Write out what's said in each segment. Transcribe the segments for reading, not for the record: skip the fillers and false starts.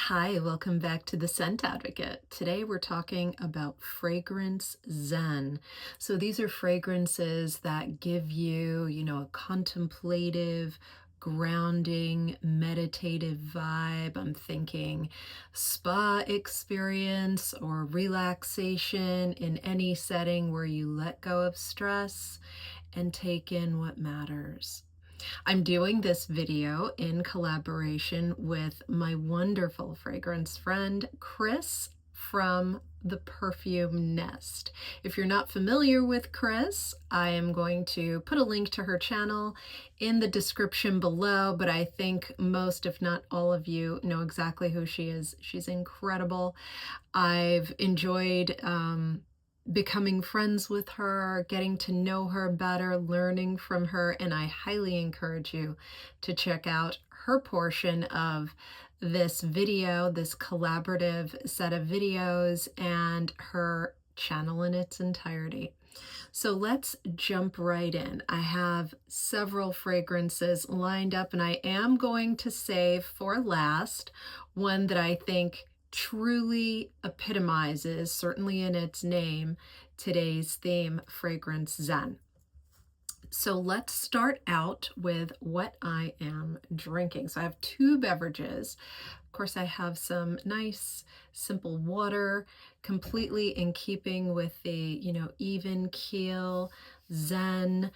Hi, welcome back to the Scent Advocate. Today we're talking about Fragrance Zen. So these are fragrances that give you, a contemplative, grounding, meditative vibe. I'm thinking spa experience or relaxation in any setting where you let go of stress and take in what matters. I'm doing this video in collaboration with my wonderful fragrance friend, Chris from the Perfume Nest. If you're not familiar with Chris, I am going to put a link to her channel in the description below, but I think most, if not all of you, know exactly who she is. She's incredible. I've enjoyed becoming friends with her, getting to know her better, learning from her, and I highly encourage you to check out her portion of this video, this collaborative set of videos, and her channel in its entirety. So let's jump right in. I have several fragrances lined up, and I am going to save for last one that I think truly epitomizes, certainly in its name, today's theme, Fragrance Zen. So let's start out with what I am drinking. So I have two beverages. Of course, I have some nice, simple water, completely in keeping with the, even keel, Zen,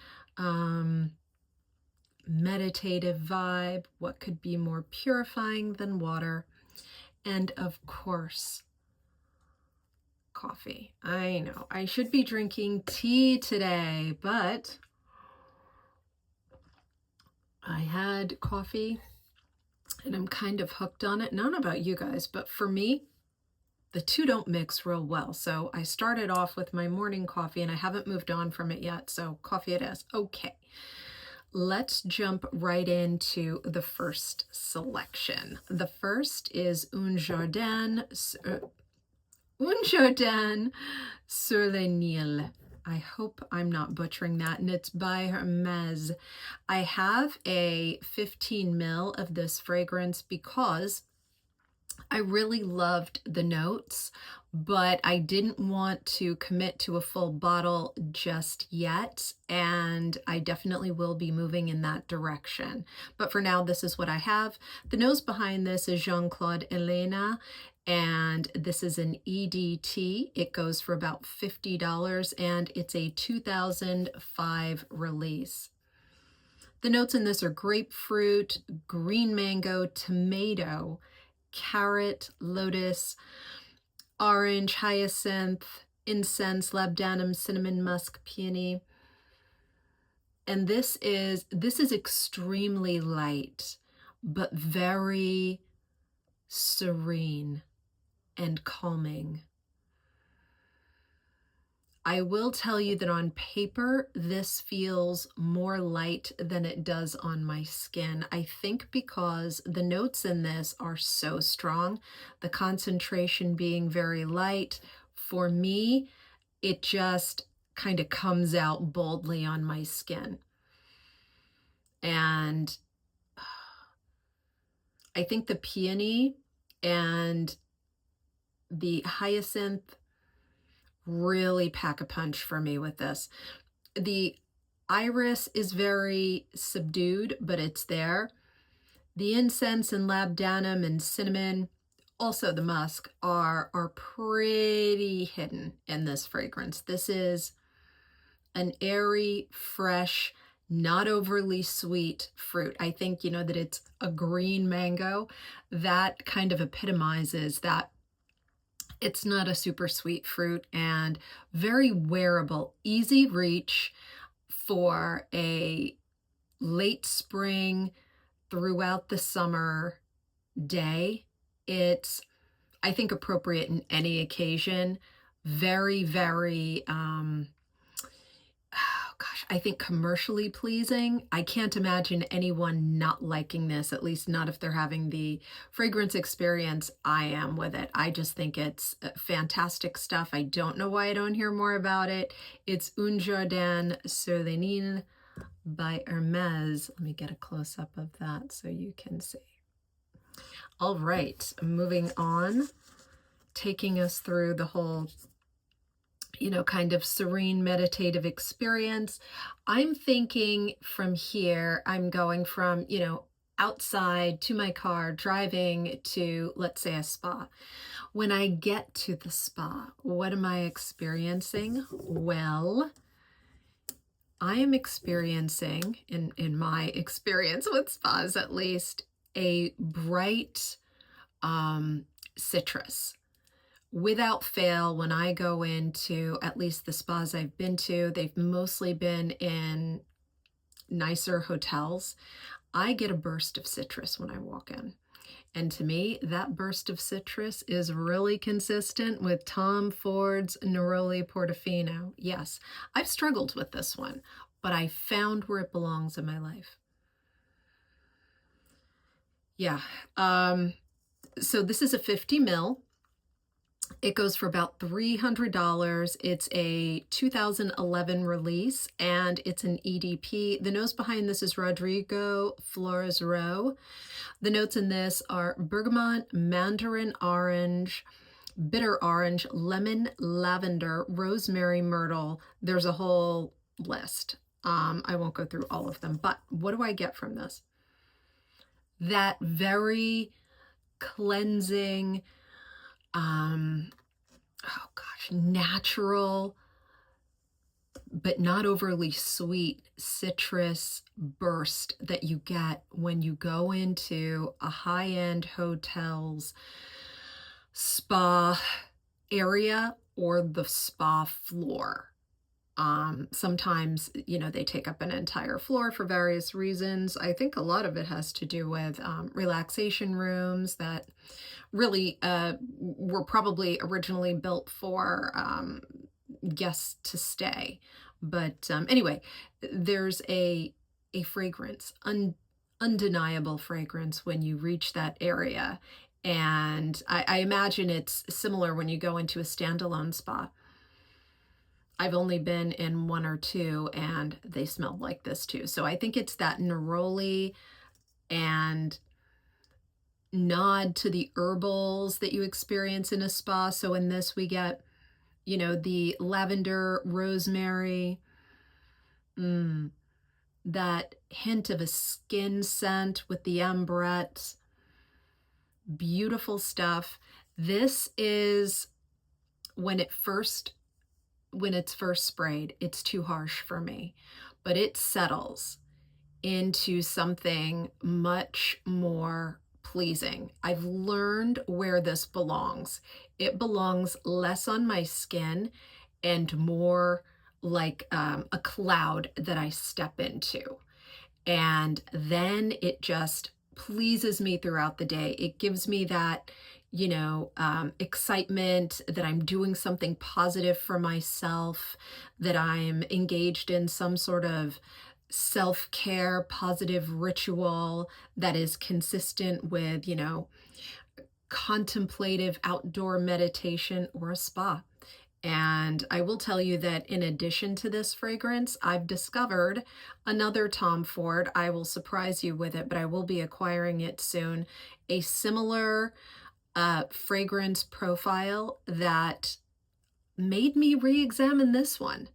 meditative vibe. What could be more purifying than water? And of course, coffee. I know I should be drinking tea today, but I had coffee and I'm kind of hooked on it. I don't know about you guys, but for me, the two don't mix real well. So I started off with my morning coffee and I haven't moved on from it yet. So coffee it is. Okay. Let's jump right into the first selection. The first is Un Jardin Sur Le Nil. I hope I'm not butchering that, and it's by Hermès. I have a 15 ml of this fragrance because I really loved the notes, but I didn't want to commit to a full bottle just yet, and I definitely will be moving in that direction. But for now, this is what I have. The nose behind this is Jean-Claude Elena, and this is an EDT. It goes for about $50, and it's a 2005 release. The notes in this are grapefruit, green mango, tomato, carrot, lotus, orange, hyacinth, incense, labdanum, cinnamon, musk, peony. And this is extremely light, but very serene and calming. I will tell you that on paper, this feels more light than it does on my skin. I think because the notes in this are so strong, the concentration being very light, for me, it just kind of comes out boldly on my skin. And I think the peony and the hyacinth really pack a punch for me with this. The iris is very subdued, but it's there. The incense and labdanum and cinnamon, also the musk, are pretty hidden in this fragrance. This is an airy, fresh, not overly sweet fruit. I think, that it's a green mango. That kind of epitomizes that it's not a super sweet fruit, and very wearable, easy reach for a late spring throughout the summer day. It's, I think, appropriate in any occasion. Very, very, I think commercially pleasing. I can't imagine anyone not liking this, at least not if they're having the fragrance experience I am with it. I just think it's fantastic stuff. I don't know why I don't hear more about it. It's Un Jardin Sur Le Nil by Hermès. Let me get a close-up of that so you can see. All right, moving on, taking us through the whole, kind of serene meditative experience. I'm thinking from here, I'm going from, outside to my car, driving to, let's say, a spa. When I get to the spa, what am I experiencing? Well, I am experiencing, in my experience with spas at least, a bright citrus. Without fail, when I go into at least the spas I've been to, they've mostly been in nicer hotels. I get a burst of citrus when I walk in. And to me, that burst of citrus is really consistent with Tom Ford's Neroli Portofino. Yes, I've struggled with this one, but I found where it belongs in my life. Yeah. So this is a 50 ml. It goes for about $300. It's a 2011 release, and it's an EDP. The nose behind this is Rodrigo Flores Rowe. The notes in this are bergamot, mandarin orange, bitter orange, lemon, lavender, rosemary, myrtle. There's a whole list. I won't go through all of them, but what do I get from this? That very cleansing, natural, but not overly sweet citrus burst that you get when you go into a high-end hotel's spa area or the spa floor. Sometimes, they take up an entire floor for various reasons. I think a lot of it has to do with relaxation rooms that really were probably originally built for guests to stay. But anyway, there's a fragrance, undeniable fragrance when you reach that area. And I imagine it's similar when you go into a standalone spa. I've only been in one or two, and they smelled like this too. So I think it's that neroli and nod to the herbals that you experience in a spa. So in this we get, the lavender, rosemary, that hint of a skin scent with the ambrette. Beautiful stuff. This is when it's first sprayed, it's too harsh for me, but it settles into something much more pleasing. I've learned where this belongs. It belongs less on my skin and more like a cloud that I step into. And then it just pleases me throughout the day. It gives me that, excitement that I'm doing something positive for myself, that I'm engaged in some sort of self-care, positive ritual that is consistent with, contemplative outdoor meditation or a spa. And I will tell you that in addition to this fragrance, I've discovered another Tom Ford. I will surprise you with it, but I will be acquiring it soon. A similar fragrance profile that made me re-examine this one.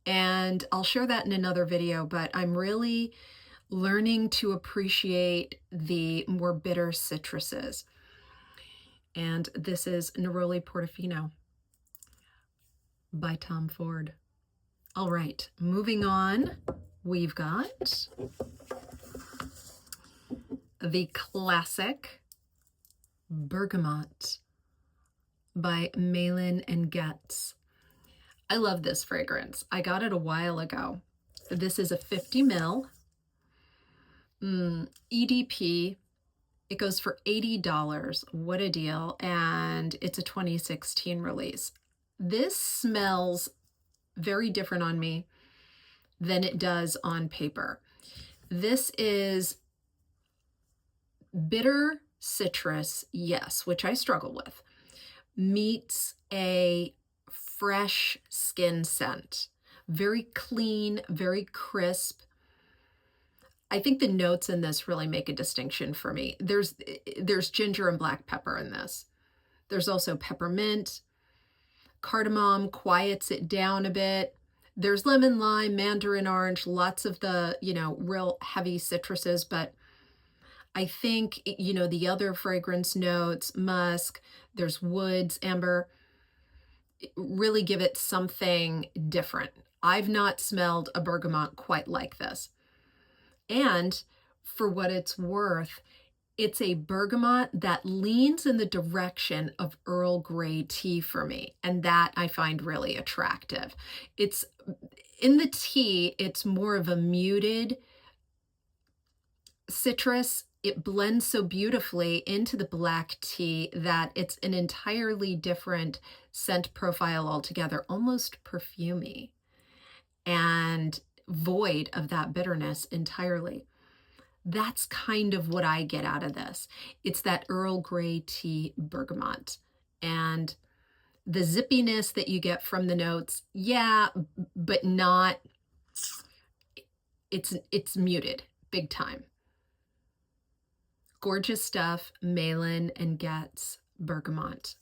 And I'll share that in another video, but I'm really learning to appreciate the more bitter citruses. And this is Neroli Portofino by Tom Ford. All right, moving on, we've got the classic Bergamot by Malin and Goetz. I love this fragrance. I got it a while ago. This is a 50 ml EDP. It goes for $80. What a deal. And it's a 2016 release. This smells very different on me than it does on paper. This is bitter citrus, yes, which I struggle with, meets a fresh skin scent. Very clean, very crisp. I think the notes in this really make a distinction for me. There's ginger and black pepper in this. There's also peppermint, cardamom quiets it down a bit. There's lemon, lime, mandarin orange, lots of the, real heavy citruses, but I think, the other fragrance notes, musk, there's woods, amber, really give it something different. I've not smelled a bergamot quite like this. And for what it's worth, it's a bergamot that leans in the direction of Earl Grey tea for me, and that I find really attractive. It's in the tea, it's more of a muted citrus. It blends so beautifully into the black tea that it's an entirely different scent profile altogether, almost perfumey and void of that bitterness entirely. That's kind of what I get out of this. It's that Earl Grey tea bergamot. And the zippiness that you get from the notes, yeah, but not, it's muted, big time. Gorgeous stuff, Malin and Goetz bergamot.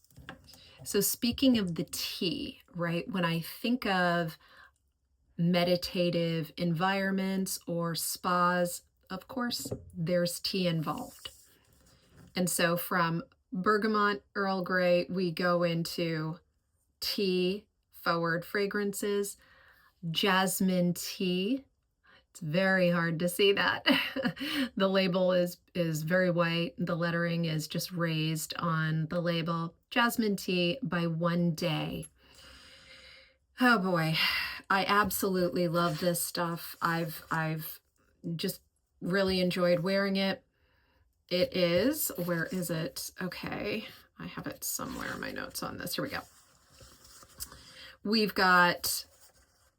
So speaking of the tea, right, when I think of meditative environments or spas, of course, there's tea involved. And so from bergamot, Earl Grey, we go into tea forward fragrances. Jasmine tea. It's very hard to see that. The label is very white. The lettering is just raised on the label. Jasmine tea by One Day. Oh boy, I absolutely love this stuff. I've just really enjoyed wearing it. It is, where is it? Okay, I have it somewhere in my notes on this. Here we go. We've got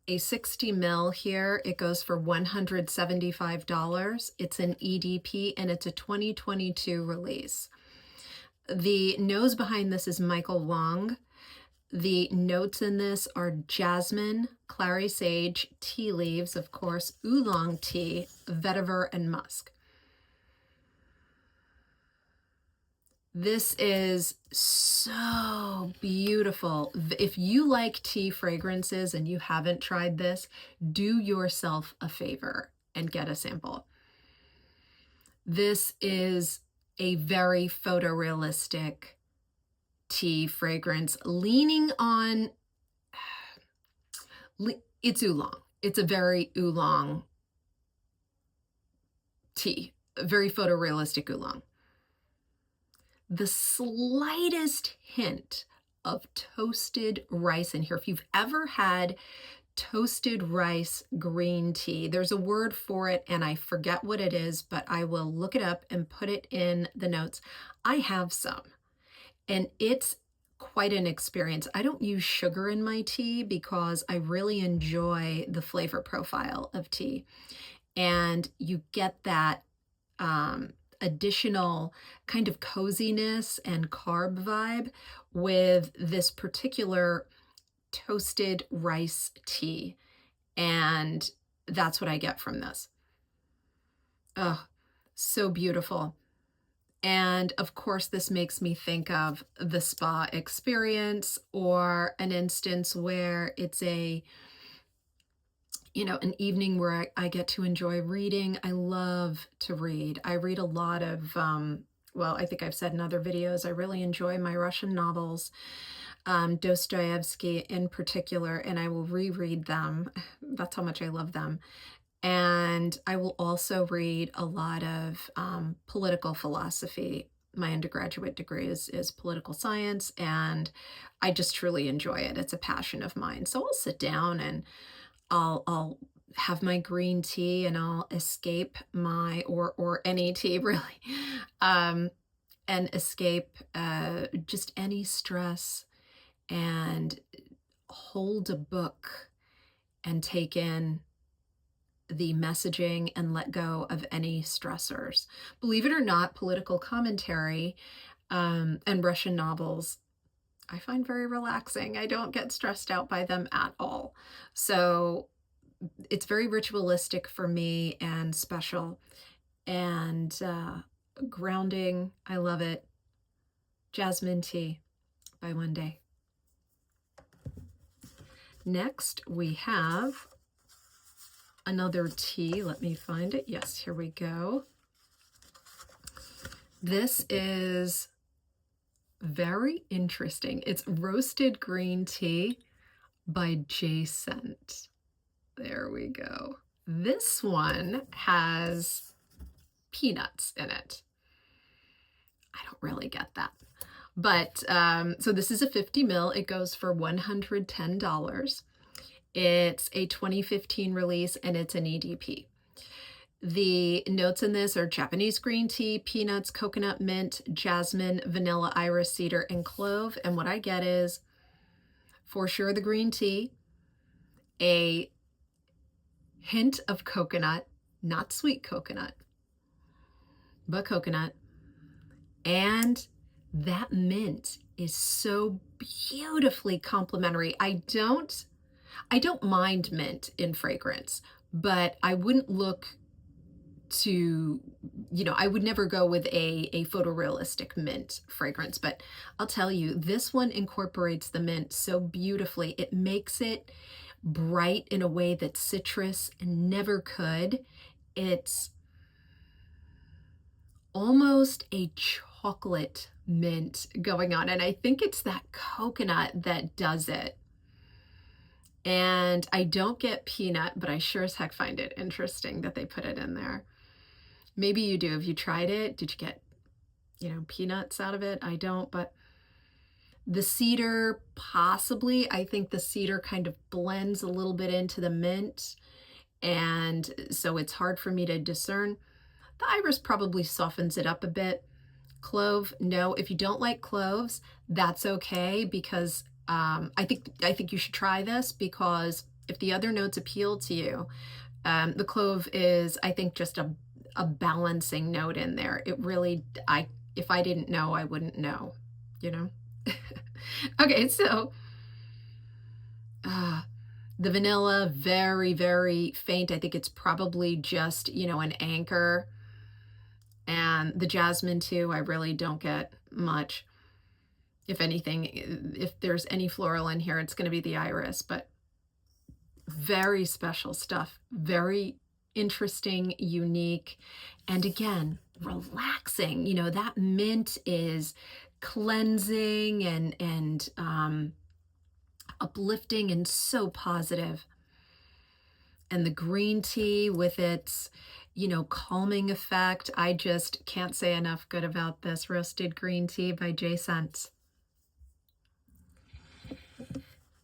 a 60 ml here. It goes for $175. It's an EDP and it's a 2022 release. The nose behind this is Michael Wong. The notes in this are jasmine, clary sage, tea leaves, of course, oolong tea, vetiver, and musk. This is so beautiful. If you like tea fragrances and you haven't tried this, do yourself a favor and get a sample. This is a very photorealistic tea fragrance leaning on, it's oolong. It's a very oolong tea, a very photorealistic oolong. The slightest hint of toasted rice in here. If you've ever had toasted rice green tea, there's a word for it and I forget what it is, but I will look it up and put it in the notes. I have some and it's quite an experience. I don't use sugar in my tea because I really enjoy the flavor profile of tea, and you get that additional kind of coziness and carb vibe with this particular toasted rice tea. And that's what I get from this. Oh, so beautiful. And of course, this makes me think of the spa experience or an instance where it's an evening where I get to enjoy reading. I love to read. I read a lot of, well, I think I've said in other videos, I really enjoy my Russian novels, Dostoevsky in particular, and I will reread them. That's how much I love them. And I will also read a lot of political philosophy. My undergraduate degree is political science, and I just truly enjoy it. It's a passion of mine. So I'll sit down and I'll have my green tea and I'll escape my, or any tea really, and escape just any stress and hold a book and take in the messaging and let go of any stressors. Believe it or not, political commentary and Russian novels I find very relaxing. I don't get stressed out by them at all. So it's very ritualistic for me and special and grounding. I love it. Jasmine Tea by One Day. Next, we have another tea. Let me find it. Yes, here we go. This is very interesting. It's roasted green tea by Jasmine. There we go. This one has peanuts in it. I don't really get that. But so this is a 50 ml. It goes for $110. It's a 2015 release and it's an EDP. The notes in this are Japanese green tea, peanuts, coconut, mint, jasmine, vanilla, iris, cedar, and clove. And what I get is, for sure, the green tea, a hint of coconut, not sweet coconut, but coconut, and that mint is so beautifully complementary. I don't mind mint in fragrance, but I wouldn't look to, I would never go with a photorealistic mint fragrance, but I'll tell you, this one incorporates the mint so beautifully. It makes it bright in a way that citrus never could. It's almost a chocolate mint going on, and I think it's that coconut that does it. And I don't get peanut, but I sure as heck find it interesting that they put it in there. Maybe you do. Have you tried it? Did you get, peanuts out of it? I don't, but the cedar, possibly. I think the cedar kind of blends a little bit into the mint, and so it's hard for me to discern. The iris probably softens it up a bit. Clove, no. If you don't like cloves, that's okay, because I think you should try this, because if the other notes appeal to you, the clove is, I think, just a balancing note in there. It really, if I didn't know, I wouldn't know, Okay, so the vanilla, very, very faint. I think it's probably just, an anchor. And the jasmine too, I really don't get much. If anything, if there's any floral in here, it's going to be the iris, but very special stuff. Very interesting, unique, and again, relaxing. That mint is cleansing and uplifting and so positive. And the green tea with its, calming effect. I just can't say enough good about this roasted green tea by Jasmine.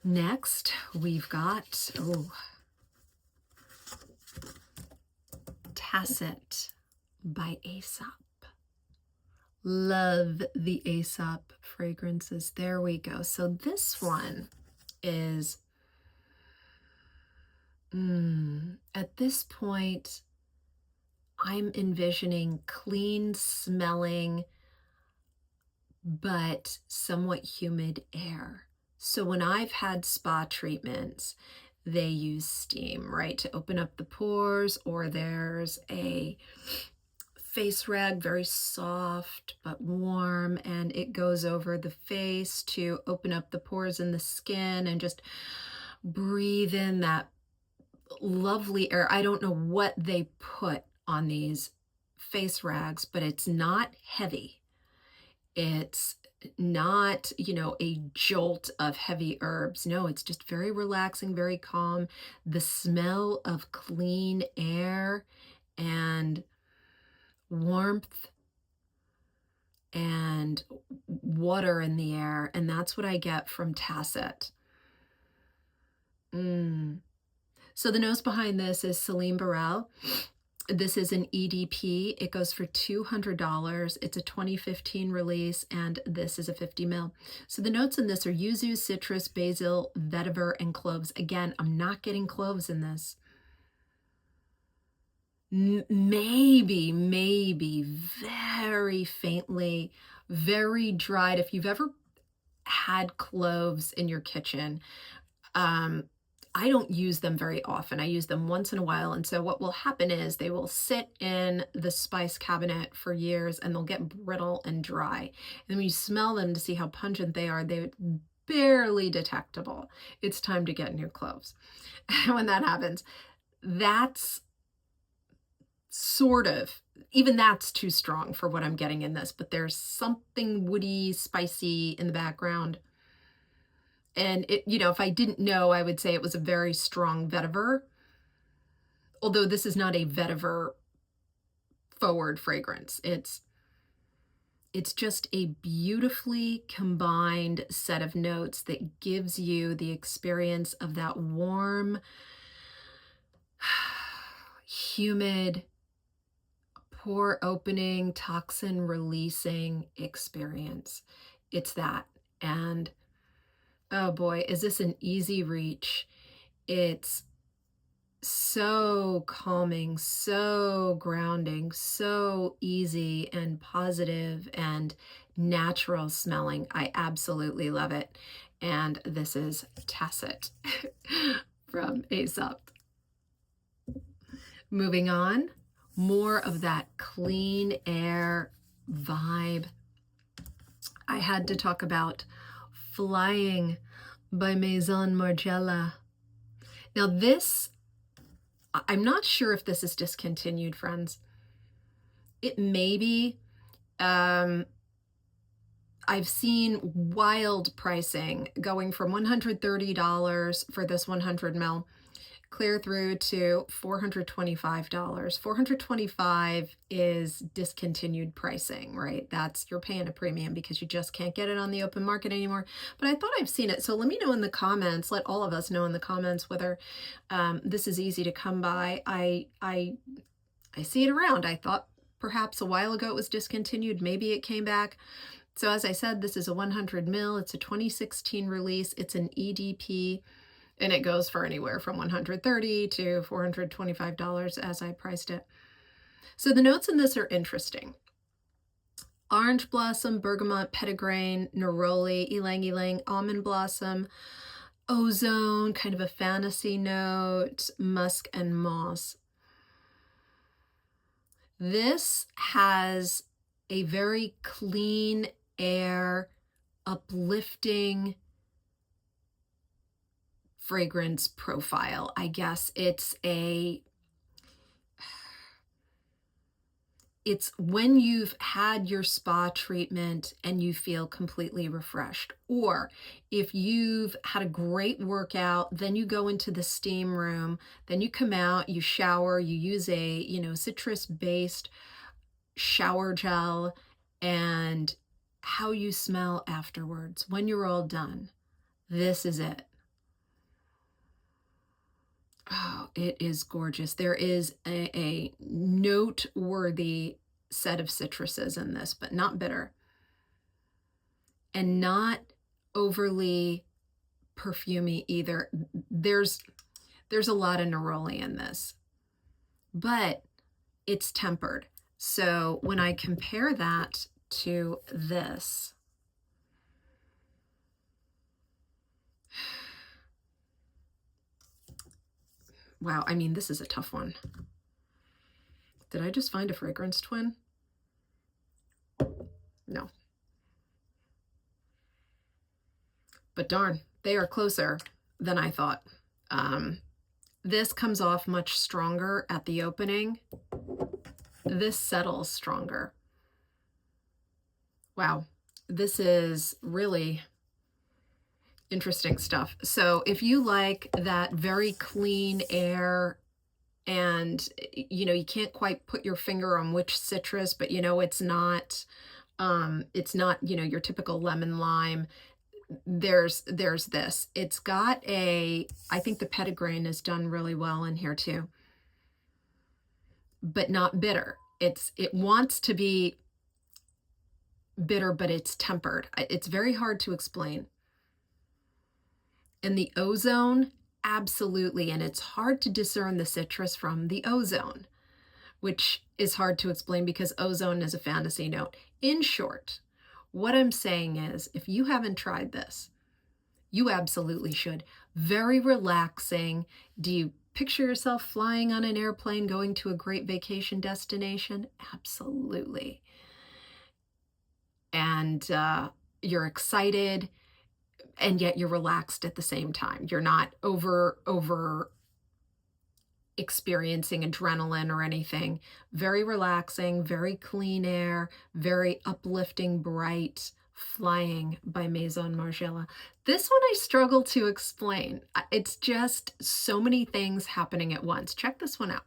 Next, we've got, Tacit by Aesop. Love the Aesop fragrances. There we go. So this one is, at this point, I'm envisioning clean smelling, but somewhat humid air. So when I've had spa treatments, they use steam, right, to open up the pores, or there's a face rag, very soft but warm, and it goes over the face to open up the pores in the skin and just breathe in that lovely air. I don't know what they put on these face rags, but it's not heavy. It's not, a jolt of heavy herbs. No, it's just very relaxing, very calm. The smell of clean air and warmth and water in the air. And that's what I get from Tacit. So the nose behind this is Celine Burrell. This is an EDP. It goes for $200. It's a 2015 release, and this is a 50 ml. So the notes in this are yuzu, citrus, basil, vetiver, and cloves. Again, I'm not getting cloves in this. Maybe very faintly, very dried. If you've ever had cloves in your kitchen, I don't use them very often. I use them once in a while. And so what will happen is they will sit in the spice cabinet for years and they'll get brittle and dry. And then when you smell them to see how pungent they are, they're barely detectable. It's time to get new cloves. When that happens, that's sort of, even that's too strong for what I'm getting in this, but there's something woody, spicy in the background. And it, you know, if I didn't know, I would say it was a very strong vetiver. Although this is not a vetiver forward fragrance. It's just a beautifully combined set of notes that gives you the experience of that warm, humid, pore opening, toxin releasing experience. It's that. And oh boy, is this an easy reach. It's so calming, so grounding, so easy and positive and natural smelling. I absolutely love it. And this is Tacit from Aesop. Moving on, more of that clean air vibe. I had to talk about Flying by Maison Margiela. Now this, I'm not sure if this is discontinued, friends. It may be. I've seen wild pricing going from $130 for this 100 ml clear through to $425. $425 is discontinued pricing, right? That's, you're paying a premium because you just can't get it on the open market anymore. But I thought I've seen it. So let me know in the comments, let all of us know in the comments whether this is easy to come by. I see it around. I thought perhaps a while ago it was discontinued. Maybe it came back. So as I said, this is a 100 ml. It's a 2016 release. It's an EDP. And it goes for anywhere from $130 to $425 as I priced it. So the notes in this are interesting. Orange blossom, bergamot, petitgrain, neroli, ylang ylang, almond blossom, ozone, kind of a fantasy note, musk and moss. This has a very clean air, uplifting fragrance profile. I guess it's when you've had your spa treatment and you feel completely refreshed, or if you've had a great workout, then you go into the steam room, then you come out, you shower, you use a, you know, citrus-based shower gel, and how you smell afterwards when you're all done. This is it. Oh, it is gorgeous. There is a noteworthy set of citruses in this, but not bitter and not overly perfumey either. There's a lot of neroli in this, but it's tempered. So when I compare that to this, wow, I mean, this is a tough one. Did I just find a fragrance twin? No. But darn, they are closer than I thought. This comes off much stronger at the opening. This settles stronger. Wow, this is really interesting stuff. So if you like that very clean air and, you know, you can't quite put your finger on which citrus, but you know, it's not, you know, your typical lemon lime. There's this. It's got I think the petitgrain is done really well in here too, but not bitter. It wants to be bitter, but it's tempered. It's very hard to explain. And the ozone, absolutely. And it's hard to discern the citrus from the ozone, which is hard to explain because ozone is a fantasy note. In short, what I'm saying is, if you haven't tried this, you absolutely should. very relaxing. Do you picture yourself flying on an airplane going to a great vacation destination? Absolutely. And you're excited, and yet you're relaxed at the same time. You're not over experiencing adrenaline or anything. Very relaxing, very clean air, very uplifting, bright. Flying by Maison Margiela. This one I struggle to explain. It's just so many things happening at once. Check this one out.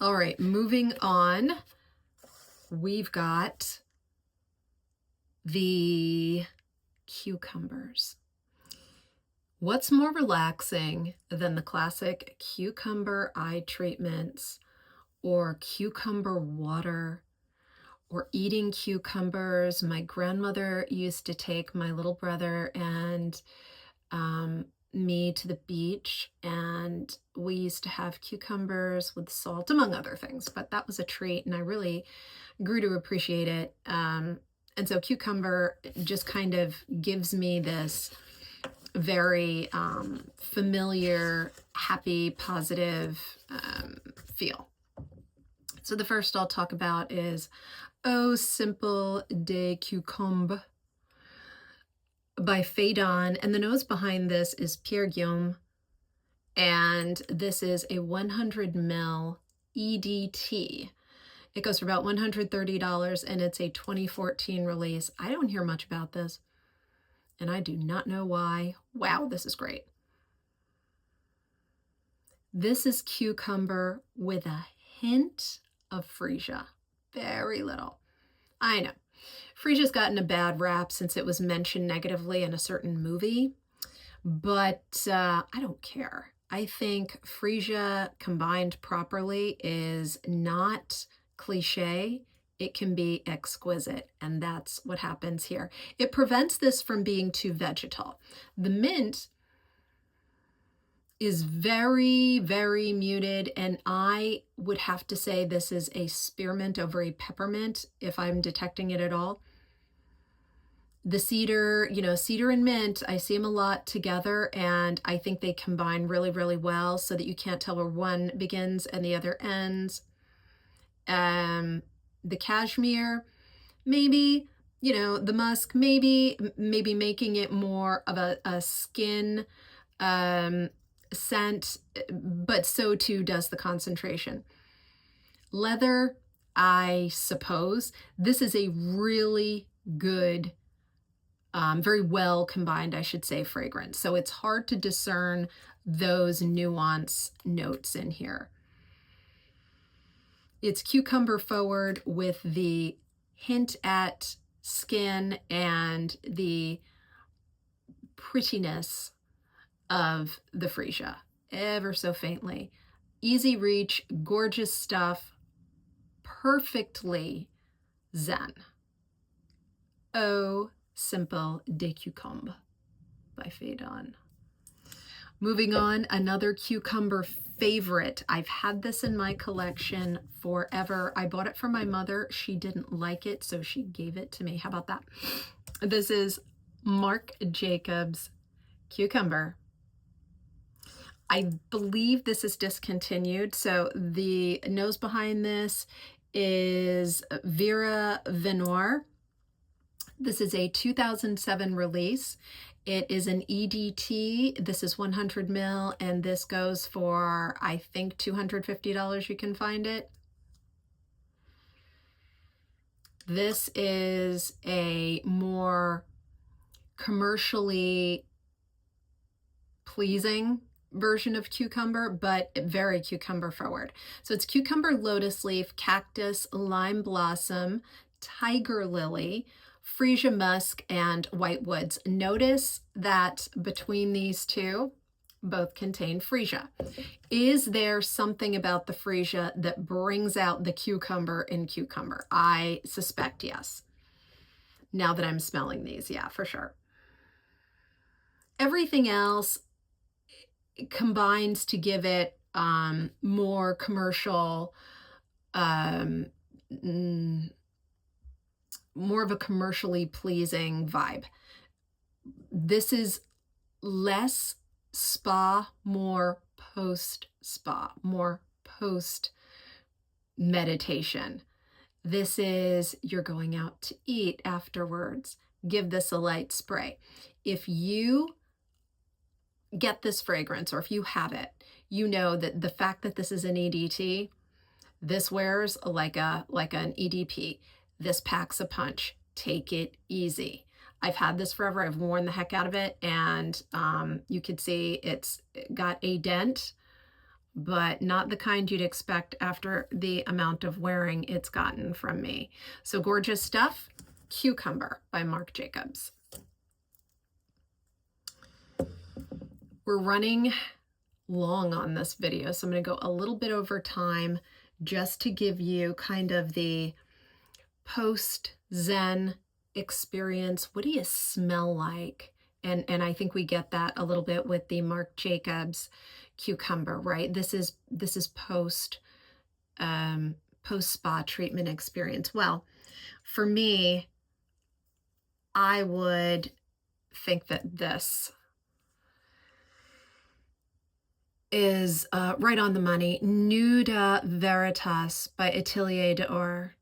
All right, moving on. We've got the cucumbers. What's more relaxing than the classic cucumber eye treatments or cucumber water or eating cucumbers? My grandmother used to take my little brother and me to the beach, and we used to have cucumbers with salt, among other things, but that was a treat, and I really grew to appreciate it. And so cucumber just kind of gives me this very familiar, happy, positive feel. So the first I'll talk about is Eau Simple de Concombre by Phaedon, and the nose behind this is Pierre Guillaume, and this is a 100 ml EDT. It goes for about $130, and it's a 2014 release. I don't hear much about this, and I do not know why. Wow, this is great. This is cucumber with a hint of freesia. Very little. I know. Freesia's gotten a bad rap since it was mentioned negatively in a certain movie, but I don't care. I think freesia combined properly is not cliche. It can be exquisite, and that's what happens here. It prevents this from being too vegetal. The mint is very, very muted, and I would have to say this is a spearmint over a peppermint if I'm detecting it at all. The cedar, cedar and mint, I see them a lot together, and I think they combine really, really well so that you can't tell where one begins and the other ends. The cashmere, maybe, the musk, maybe making it more of a skin scent, but so too does the concentration. Leather, I suppose. This is a really good, very well combined, I should say, fragrance. So it's hard to discern those nuance notes in here. It's cucumber forward with the hint at skin and the prettiness of the freesia, ever so faintly. Easy reach, gorgeous stuff, perfectly zen. Eau Simple de Concombre by Phaedon. Moving on, another cucumber favorite. I've had this in my collection forever. I bought it for my mother. She didn't like it, so she gave it to me. How about that? This is Marc Jacobs Cucumber. I believe this is discontinued. So the nose behind this is Vera Venoir. This is a 2007 release. It is an EDT. This is 100 ml, and this goes for, I think, $250 you can find it. This is a more commercially pleasing version of cucumber, but very cucumber forward. So it's cucumber, lotus leaf, cactus, lime blossom, tiger lily, freesia musk, and white woods. Notice that between these two, both contain freesia. Is there something about the freesia that brings out the cucumber in cucumber? I suspect yes. Now that I'm smelling these, yeah, for sure. Everything else combines to give it more commercial, more of a commercially pleasing vibe. This is less spa, more post-spa, more post-meditation. This is, you're going out to eat afterwards. Give this a light spray. If you get this fragrance, or if you have it, you know that the fact that this is an EDT, this wears like an EDP. This packs a punch. Take it easy. I've had this forever. I've worn the heck out of it, and you can see it's got a dent, but not the kind you'd expect after the amount of wearing it's gotten from me. So gorgeous stuff. Cucumber by Marc Jacobs. We're running long on this video, so I'm going to go a little bit over time just to give you kind of the post-Zen experience. What do you smell like? And I think we get that a little bit with the Marc Jacobs Cucumber, right? This is post spa treatment experience. Well, for me, I would think that this is right on the money. Nuda Veritas by Atelier d'Or.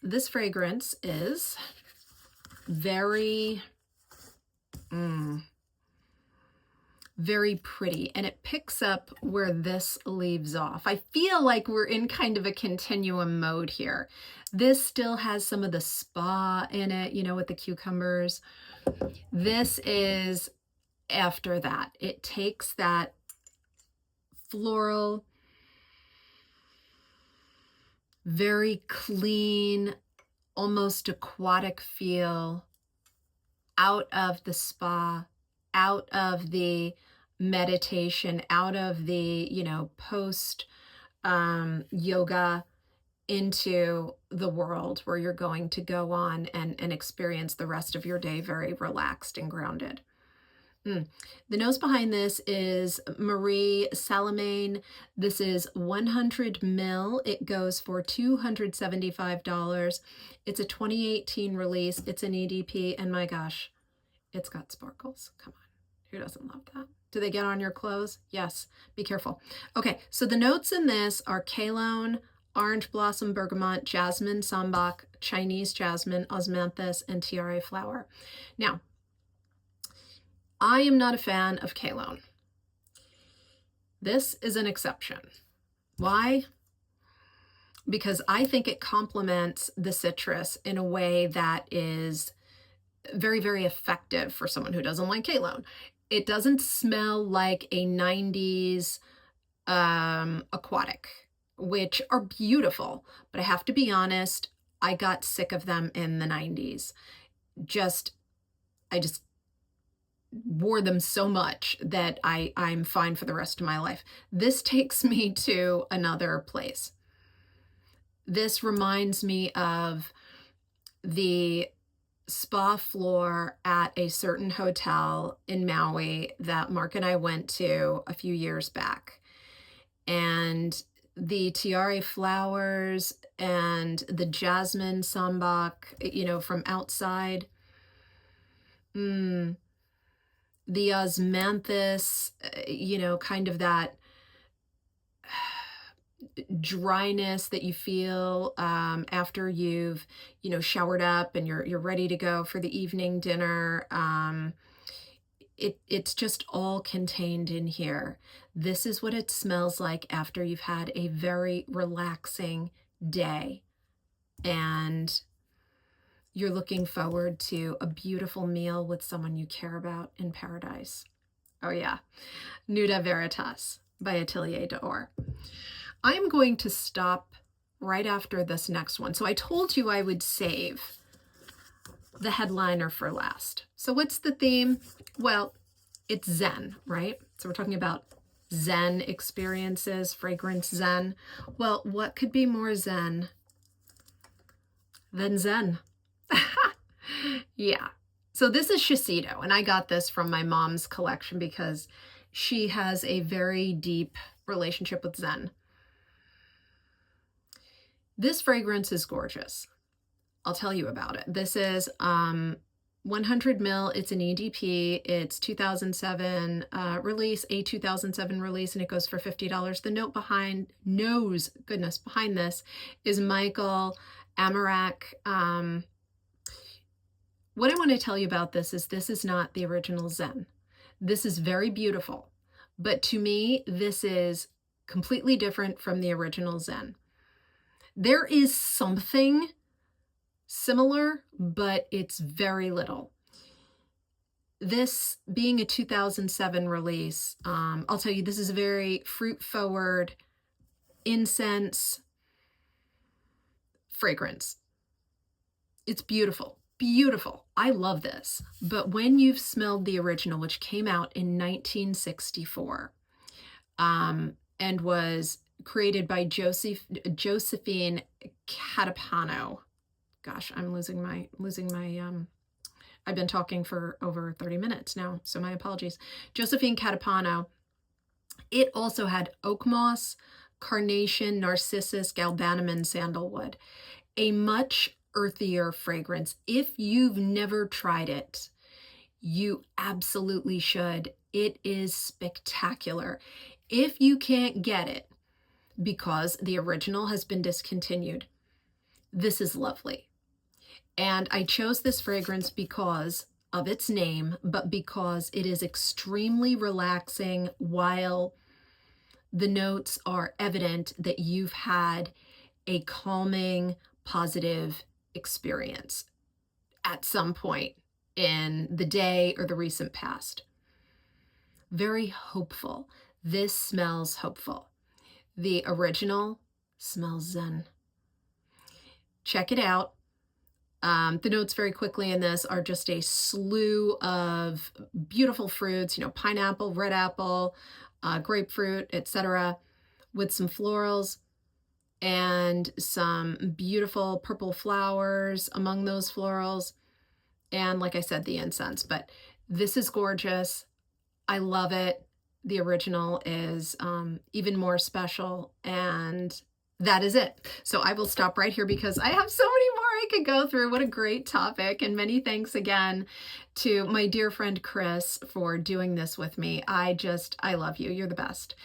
This fragrance is very, very pretty, and it picks up where this leaves off. I feel like we're in kind of a continuum mode here. This still has some of the spa in it, you know, with the cucumbers. This is after that. It takes that floral, very clean, almost aquatic feel out of the spa, out of the meditation, out of the, you know, post yoga, into the world where you're going to go on and experience the rest of your day very relaxed and grounded. The nose behind this is Marie Salamagne. This is 100 ml. It goes for $275. It's a 2018 release. It's an EDP, and my gosh, it's got sparkles. Come on, who doesn't love that? Do they get on your clothes? Yes, be careful. Okay, so the notes in this are Cologne, orange blossom, bergamot, jasmine, sambac, Chinese jasmine, osmanthus, and tiare flower. Now, I am not a fan of Cologne. This is an exception. Why? Because I think it complements the citrus in a way that is very, very effective for someone who doesn't like Cologne. It doesn't smell like a 90s aquatic, which are beautiful, but I have to be honest, I got sick of them in the 90s. I just wore them so much that I'm fine for the rest of my life. This takes me to another place. This reminds me of the spa floor at a certain hotel in Maui that Mark and I went to a few years back. And the tiare flowers and the jasmine sambac, you know, from outside. The osmanthus, you know, kind of that dryness that you feel after you've, you know, showered up and you're ready to go for the evening dinner. It's just all contained in here. This is what it smells like after you've had a very relaxing day and you're looking forward to a beautiful meal with someone you care about in paradise. Oh yeah, Nuda Veritas by Atelier d'Or. I'm going to stop right after this next one. So I told you I would save the headliner for last. So what's the theme? Well, it's Zen, right? So we're talking about Zen experiences, fragrance Zen. Well, what could be more Zen than Zen? Yeah. So this is Shiseido, and I got this from my mom's collection because she has a very deep relationship with Zen. This fragrance is gorgeous. I'll tell you about it. This is 100 mil. It's an EDP. It's 2007 release, a 2007 release, and it goes for $50. The note behind this is Michael Amarak. What I want to tell you about this is not the original Zen. This is very beautiful, but to me, this is completely different from the original Zen. There is something similar, but it's very little. This being a 2007 release, I'll tell you, this is a very fruit-forward incense fragrance. It's beautiful, beautiful. I love this. But when you've smelled the original, which came out in 1964, and was created by Josephine Catapano. Gosh, I'm losing my I've been talking for over 30 minutes now, so my apologies. Josephine Catapano. It also had oak moss, carnation, narcissus, galbanum, and sandalwood. A much earthier fragrance. If you've never tried it, you absolutely should. It is spectacular. If you can't get it because the original has been discontinued, this is lovely. And I chose this fragrance because of its name, but because it is extremely relaxing while the notes are evident that you've had a calming, positive experience at some point in the day or the recent past. Very hopeful. This smells hopeful. The original smells zen. Check it out. The notes very quickly in this are just a slew of beautiful fruits, pineapple, red apple, grapefruit, etc., with some florals and some beautiful purple flowers among those florals. And like I said, the incense. But this is gorgeous. I love it. The original is even more special, and that is it. So I will stop right here because I have so many more I could go through. What a great topic. And many thanks again to my dear friend Chris for doing this with me. I love you. You're the best.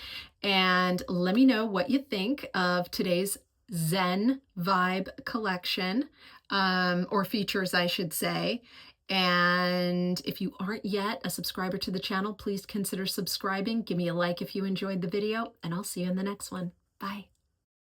And let me know what you think of today's Zen Vibe collection, or features, I should say. And if you aren't yet a subscriber to the channel, please consider subscribing. Give me a like if you enjoyed the video, and I'll see you in the next one. Bye.